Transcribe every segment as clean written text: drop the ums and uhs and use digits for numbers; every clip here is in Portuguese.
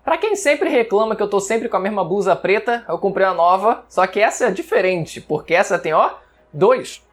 Pra quem sempre reclama que eu tô sempre com a mesma blusa preta, eu comprei uma nova, só que essa é diferente, porque essa tem, ó, dois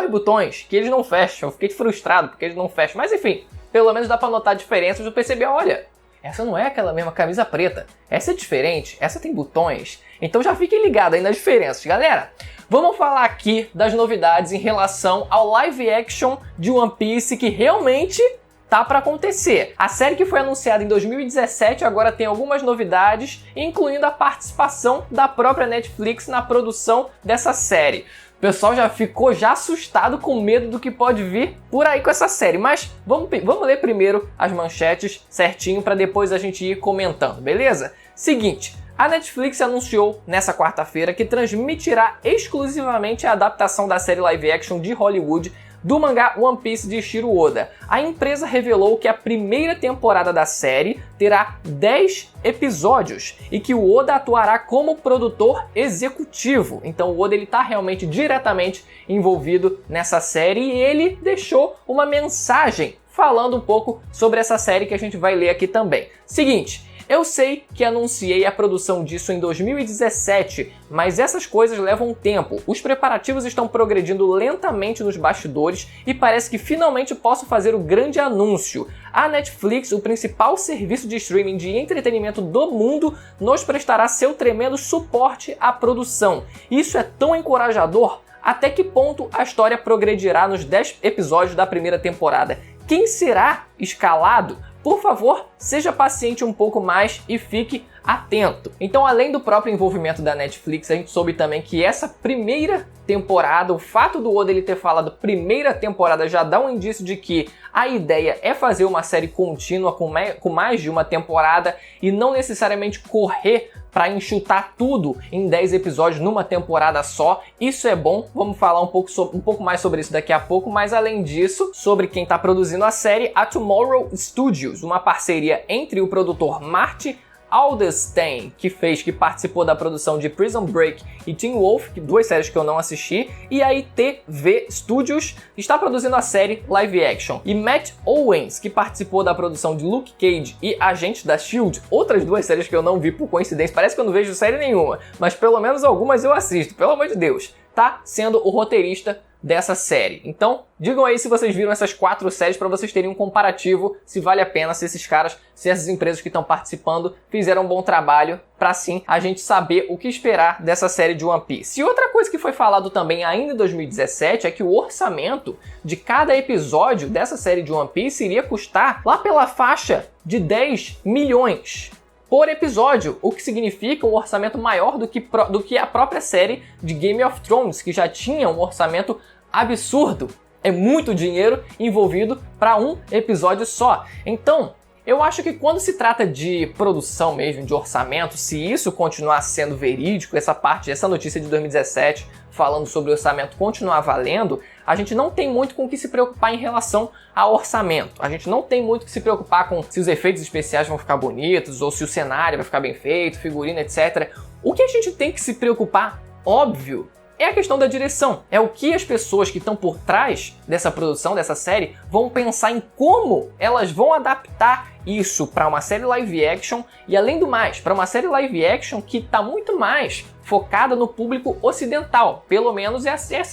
botões que eles não fecham. Eu fiquei frustrado porque eles não fecham, mas enfim, pelo menos dá pra notar a diferença. Eu percebi, olha, essa não é aquela mesma camisa preta, essa é diferente, essa tem botões. Então já fiquem ligados aí nas diferenças, galera. Vamos falar aqui das novidades em relação ao live action de One Piece que realmente tá para acontecer. A série que foi anunciada em 2017 agora tem algumas novidades, incluindo a participação da própria Netflix na produção dessa série. O pessoal já ficou assustado com medo do que pode vir por aí com essa série, mas vamos ler primeiro as manchetes certinho para depois a gente ir comentando, beleza? Seguinte, a Netflix anunciou nessa quarta-feira que transmitirá exclusivamente a adaptação da série live action de Hollywood do mangá One Piece de Eiichiro Oda. A empresa revelou que a primeira temporada da série terá 10 episódios e que o Oda atuará como produtor executivo. Então o Oda está realmente diretamente envolvido nessa série e ele deixou uma mensagem falando um pouco sobre essa série que a gente vai ler aqui também. Seguinte, eu sei que anunciei a produção disso em 2017, mas essas coisas levam tempo. Os preparativos estão progredindo lentamente nos bastidores e parece que finalmente posso fazer o grande anúncio. A Netflix, o principal serviço de streaming de entretenimento do mundo, nos prestará seu tremendo suporte à produção. Isso é tão encorajador. Até que ponto a história progredirá nos 10 episódios da primeira temporada? Quem será escalado? Por favor, seja paciente um pouco mais e fique atento. Então, além do próprio envolvimento da Netflix, a gente soube também que essa primeira temporada, o fato do Oda ele ter falado primeira temporada já dá um indício de que a ideia é fazer uma série contínua com mais de uma temporada e não necessariamente correr para enxutar tudo em 10 episódios numa temporada só. Isso é bom, vamos falar um pouco mais sobre isso daqui a pouco, mas além disso, sobre quem está produzindo a série, a Tomorrow Studios, uma parceria entre o produtor Marty Aldenstein, que participou da produção de Prison Break e Teen Wolf, duas séries que eu não assisti, e a ITV Studios está produzindo a série live action. E Matt Owens, que participou da produção de Luke Cage e Agentes da S.H.I.E.L.D., outras duas séries que eu não vi por coincidência, parece que eu não vejo série nenhuma, mas pelo menos algumas eu assisto, pelo amor de Deus, tá sendo o roteirista dessa série. Então, digam aí se vocês viram essas 4 séries para vocês terem um comparativo, se vale a pena, se essas empresas que estão participando fizeram um bom trabalho, para assim a gente saber o que esperar dessa série de One Piece. E outra coisa que foi falado também ainda em 2017 é que o orçamento de cada episódio dessa série de One Piece iria custar lá pela faixa de 10 milhões. Por episódio, o que significa um orçamento maior do que a própria série de Game of Thrones, que já tinha um orçamento absurdo. É muito dinheiro envolvido para um episódio só. Então, eu acho que quando se trata de produção mesmo, de orçamento, se isso continuar sendo verídico, essa notícia de 2017 falando sobre orçamento continuar valendo, a gente não tem muito com o que se preocupar em relação ao orçamento. A gente não tem muito que se preocupar com se os efeitos especiais vão ficar bonitos, ou se o cenário vai ficar bem feito, figurino, etc. O que a gente tem que se preocupar, óbvio, é a questão da direção. É o que as pessoas que estão por trás dessa produção, dessa série, vão pensar em como elas vão adaptar isso para uma série live action e, além do mais, para uma série live action que está muito mais focada no público ocidental. Pelo menos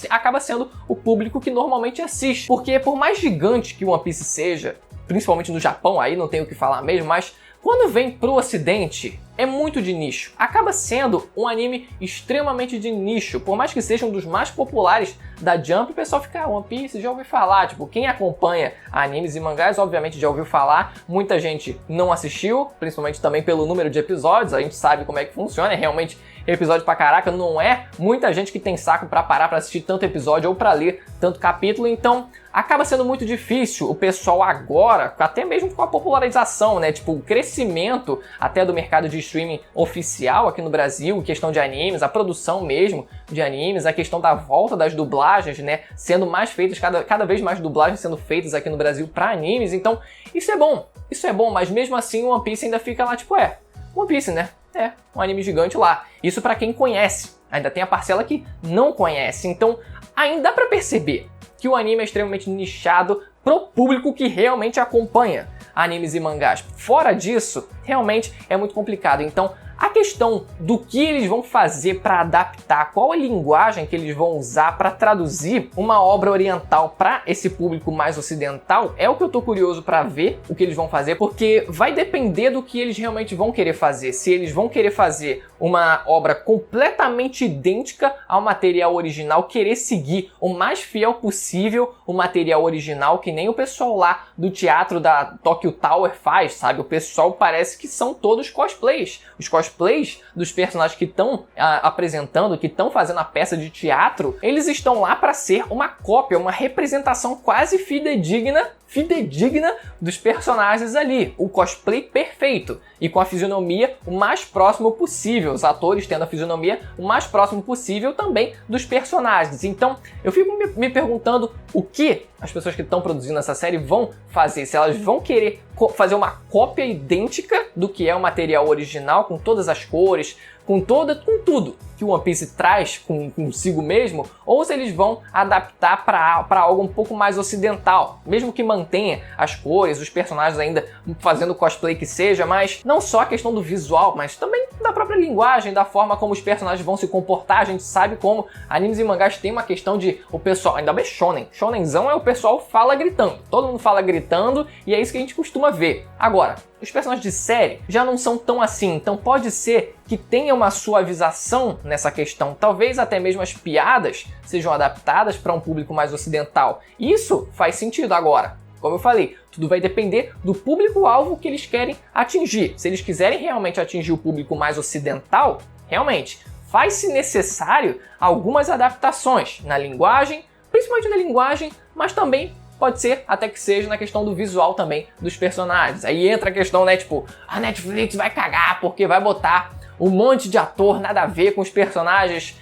acaba sendo o público que normalmente assiste. Porque por mais gigante que One Piece seja, principalmente no Japão, aí não tem o que falar mesmo, mas quando vem pro ocidente, é muito de nicho. Acaba sendo um anime extremamente de nicho. Por mais que seja um dos mais populares da Jump, o pessoal fica, One Piece, já ouviu falar. Tipo, quem acompanha animes e mangás, obviamente já ouviu falar. Muita gente não assistiu, principalmente também pelo número de episódios. A gente sabe como é que funciona, é realmente episódio pra caraca. Não é muita gente que tem saco pra parar pra assistir tanto episódio ou pra ler tanto capítulo. Então, acaba sendo muito difícil o pessoal agora, até mesmo com a popularização, né? Tipo, o crescimento até do mercado de streaming oficial aqui no Brasil, questão de animes, a produção mesmo de animes, a questão da volta das dublagens, né? Sendo mais feitas, cada vez mais dublagens sendo feitas aqui no Brasil para animes. Então, isso é bom, mas mesmo assim o One Piece ainda fica lá, tipo, One Piece, né? É, um anime gigante lá. Isso para quem conhece. Ainda tem a parcela que não conhece. Então, ainda dá para perceber que o anime é extremamente nichado pro público que realmente acompanha animes e mangás. Fora disso, realmente é muito complicado. Então, a questão do que eles vão fazer para adaptar, qual a linguagem que eles vão usar para traduzir uma obra oriental para esse público mais ocidental, é o que eu tô curioso para ver o que eles vão fazer, porque vai depender do que eles realmente vão querer fazer. Se eles vão querer fazer uma obra completamente idêntica ao material original, querer seguir o mais fiel possível o material original, que nem o pessoal lá do teatro da Tokyo Tower faz, sabe? O pessoal parece que são todos cosplays. Os cosplays dos personagens que estão apresentando, que estão fazendo a peça de teatro, eles estão lá para ser uma cópia, uma representação quase fidedigna dos personagens ali. O cosplay perfeito e com a fisionomia o mais próximo possível, os atores tendo a fisionomia o mais próximo possível também dos personagens. Então eu fico me perguntando o que as pessoas que estão produzindo essa série vão fazer, se elas vão querer fazer uma cópia idêntica do que é o material original, com todas as cores, com tudo que o One Piece traz consigo mesmo, ou se eles vão adaptar para algo um pouco mais ocidental, mesmo que mantenha as cores, os personagens ainda fazendo cosplay que seja, mas não só a questão do visual, mas também da própria linguagem, da forma como os personagens vão se comportar. A gente sabe como animes e mangás tem uma questão de o pessoal, ainda bem shonen, shonenzão é o pessoal fala gritando, todo mundo fala gritando e é isso que a gente costuma ver. Agora, os personagens de série já não são tão assim, então pode ser que tenha uma suavização nessa questão. Talvez até mesmo as piadas sejam adaptadas para um público mais ocidental. Isso faz sentido agora. Como eu falei, tudo vai depender do público-alvo que eles querem atingir. Se eles quiserem realmente atingir o público mais ocidental, realmente faz-se necessário algumas adaptações na linguagem, principalmente na linguagem, mas também pode ser até que seja na questão do visual também dos personagens. Aí entra a questão, né, tipo, a Netflix vai cagar porque vai botar um monte de ator nada a ver com os personagens.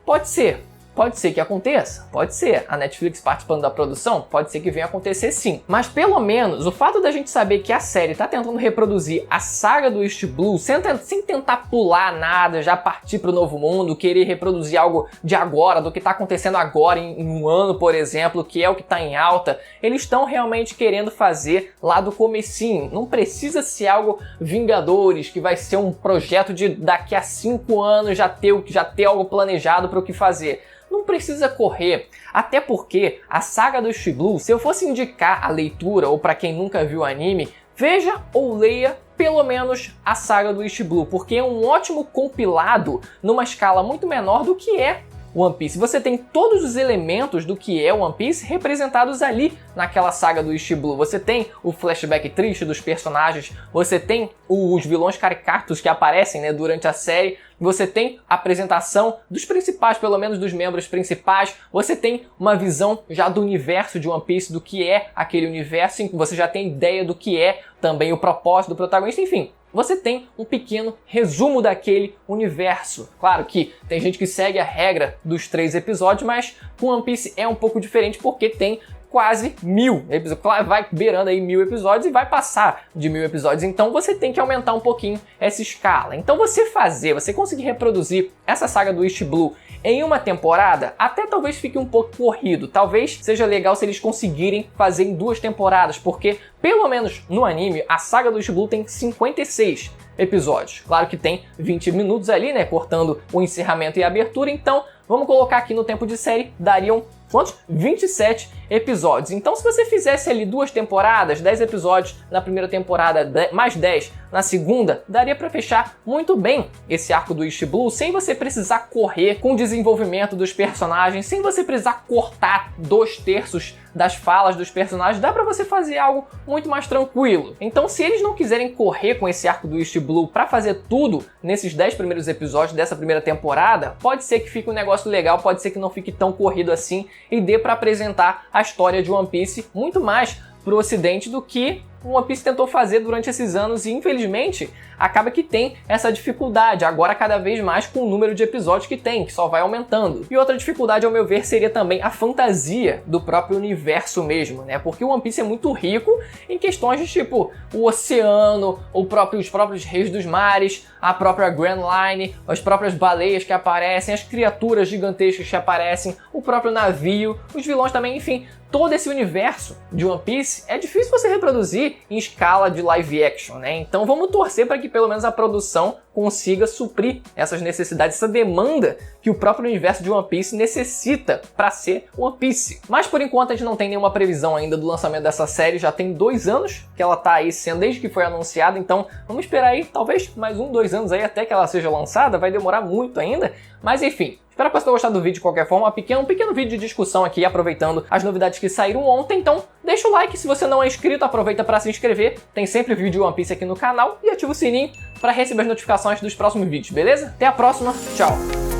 Pode ser que aconteça, pode ser. A Netflix participando da produção, pode ser que venha acontecer sim. Mas pelo menos o fato da gente saber que a série tá tentando reproduzir a saga do East Blue sem tentar pular nada, já partir pro novo mundo, querer reproduzir algo de agora, do que tá acontecendo agora em um ano, por exemplo, que é o que tá em alta, eles estão realmente querendo fazer lá do comecinho. Não precisa ser algo Vingadores, que vai ser um projeto de daqui a 5 anos já ter algo planejado para o que fazer. Não precisa correr, até porque a saga do East Blue, se eu fosse indicar a leitura ou para quem nunca viu o anime, veja ou leia pelo menos a saga do East Blue, porque é um ótimo compilado numa escala muito menor do que é One Piece. Você tem todos os elementos do que é One Piece representados ali naquela saga do East Blue. Você tem o flashback triste dos personagens, você tem os vilões caricatos que aparecem, né, durante a série, você tem a apresentação dos principais, pelo menos dos membros principais, você tem uma visão já do universo de One Piece, do que é aquele universo, você já tem ideia do que é também o propósito do protagonista, enfim. Você tem um pequeno resumo daquele universo. Claro que tem gente que segue a regra dos 3 episódios, mas com One Piece é um pouco diferente porque tem quase 1000 episódios, vai beirando aí 1000 episódios e vai passar de 1000 episódios, então você tem que aumentar um pouquinho essa escala. Então você conseguir reproduzir essa saga do East Blue em uma temporada, até talvez fique um pouco corrido, talvez seja legal se eles conseguirem fazer em 2 temporadas, porque pelo menos no anime, a saga do East Blue tem 56 episódios. Claro que tem 20 minutos ali, né, cortando o encerramento e a abertura, então vamos colocar aqui no tempo de série, dariam quantos? 27 episódios. Então se você fizesse ali 2 temporadas, 10 episódios na primeira temporada, mais 10 na segunda, daria para fechar muito bem esse arco do East Blue, sem você precisar correr com o desenvolvimento dos personagens, sem você precisar cortar 2/3 das falas dos personagens, dá pra você fazer algo muito mais tranquilo. Então se eles não quiserem correr com esse arco do East Blue pra fazer tudo nesses 10 primeiros episódios dessa primeira temporada, pode ser que fique um negócio legal, pode ser que não fique tão corrido assim e dê pra apresentar a história de One Piece muito mais pro ocidente do que o One Piece tentou fazer durante esses anos e infelizmente acaba que tem essa dificuldade, agora cada vez mais com o número de episódios que tem, que só vai aumentando. E outra dificuldade, ao meu ver, seria também a fantasia do próprio universo mesmo, né? Porque o One Piece é muito rico em questões de tipo o oceano, os próprios reis dos mares, a própria Grand Line, as próprias baleias que aparecem, as criaturas gigantescas que aparecem, o próprio navio, os vilões também, enfim, todo esse universo de One Piece é difícil você reproduzir série em escala de live action, né? Então vamos torcer para que pelo menos a produção consiga suprir essas necessidades, essa demanda que o próprio universo de One Piece necessita para ser One Piece. Mas por enquanto a gente não tem nenhuma previsão ainda do lançamento dessa série, já tem 2 anos que ela tá aí sendo desde que foi anunciada, então vamos esperar aí talvez mais 1, 2 anos aí até que ela seja lançada, vai demorar muito ainda, mas enfim. Espero que você tenha gostado do vídeo de qualquer forma, um pequeno vídeo de discussão aqui, aproveitando as novidades que saíram ontem. Então deixa o like, se você não é inscrito, aproveita para se inscrever, tem sempre vídeo de One Piece aqui no canal, e ativa o sininho para receber as notificações dos próximos vídeos, beleza? Até a próxima, tchau!